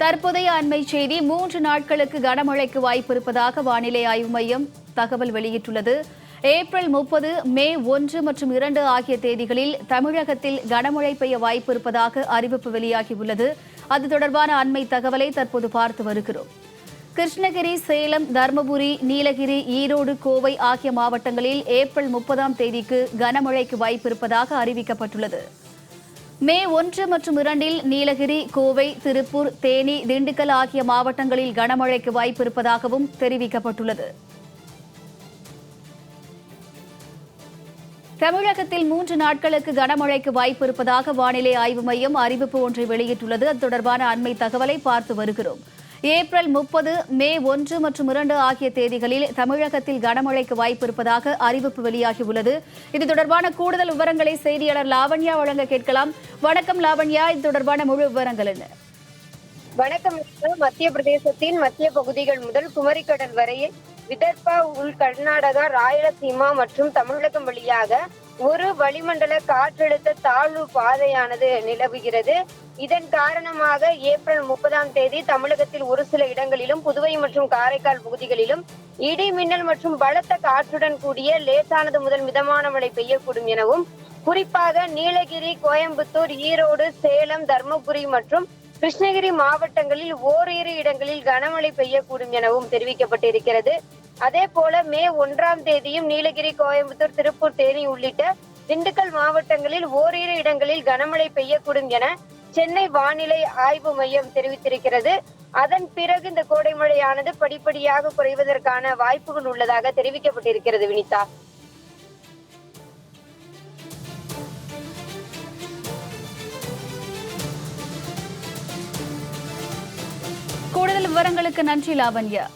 தற்போதைய அண்மை செய்தி 3 நாட்களுக்கு கனமழைக்கு வாய்ப்பு இருப்பதாக வானிலை ஆய்வு மையம் தகவல் வெளியிட்டுள்ளது. ஏப்ரல் 30, மே 1 மற்றும் 2 ஆகிய தேதிகளில் தமிழகத்தில் கனமழை பெய்ய வாய்ப்பு இருப்பதாக அறிவிப்பு வெளியாகியுள்ளது. அது தொடர்பான அண்மை தகவலை தற்போது பார்த்து வருகிறோம். கிருஷ்ணகிரி, சேலம், தருமபுரி, நீலகிரி, ஈரோடு, கோவை ஆகிய மாவட்டங்களில் ஏப்ரல் 30ஆம் தேதிக்கு கனமழைக்கு வாய்ப்பு இருப்பதாக அறிவிக்கப்பட்டுள்ளது. மே 1 மற்றும் 2இல் நீலகிரி, கோவை, திருப்பூர், தேனி, திண்டுக்கல் ஆகிய மாவட்டங்களில் கனமழைக்கு வாய்ப்பு இருப்பதாகவும் தெரிவிக்கப்பட்டுள்ளது. தமிழகத்தில் 3 நாட்களுக்கு கனமழைக்கு வாய்ப்பு இருப்பதாக வானிலை ஆய்வு மையம் அறிவிப்பு ஒன்றை வெளியிட்டுள்ளது. அது தொடர்பான அண்மை தகவலை பார்த்து வருகிறோம். ஏப்ரல் 30, மே 1 மற்றும் 2 ஆகிய தேதிகளில் தமிழகத்தில் கனமழைக்கு வாய்ப்பு இருப்பதாக அறிவிப்பு வெளியாகியுள்ளது. இது தொடர்பான கூடுதல் விவரங்களை செய்தியாளர் லாவண்யா வழங்க கேட்கலாம். வணக்கம் லாவண்யா, இது தொடர்பான முழு விவரங்கள் என்ன? வணக்கம். மத்திய பிரதேசத்தின் மத்திய பகுதிகள் முதல் குமரிக்கடல் வரையில் விதர்பா, உள் கர்நாடகா, ராயலசீமா மற்றும் தமிழகம் வழியாக ஒரு வளிமண்டல காற்றழுத்த தாழ்வு பாதையானது நிலவுகிறது. இதன் காரணமாக ஏப்ரல் 30ஆம் தேதி தமிழகத்தில் ஒரு சில இடங்களிலும், புதுவை மற்றும் காரைக்கால் பகுதிகளிலும் இடி, மின்னல் மற்றும் பலத்த காற்றுடன் கூடிய லேசானது முதல் மிதமான மழை பெய்யக்கூடும் எனவும், குறிப்பாக நீலகிரி, கோயம்புத்தூர், ஈரோடு, சேலம், தருமபுரி மற்றும் கிருஷ்ணகிரி மாவட்டங்களில் ஓரிரு இடங்களில் கனமழை பெய்யக்கூடும் எனவும் தெரிவிக்கப்பட்டிருக்கிறது. அதே போல மே 1ஆம் தேதியும் நீலகிரி, கோயம்புத்தூர், திருப்பூர், தேனி உள்ளிட்ட திண்டுக்கல் மாவட்டங்களில் ஓரிரு இடங்களில் கனமழை பெய்யக்கூடும் என சென்னை வானிலை ஆய்வு மையம் தெரிவித்திருக்கிறது. அதன் பிறகு இந்த கோடை மழையானது படிப்படியாக குறைவதற்கான வாய்ப்புகள் உள்ளதாக தெரிவிக்கப்பட்டிருக்கிறது. வினிதா, கூடுதல் விவரங்களுக்கு நன்றி லாவண்யா.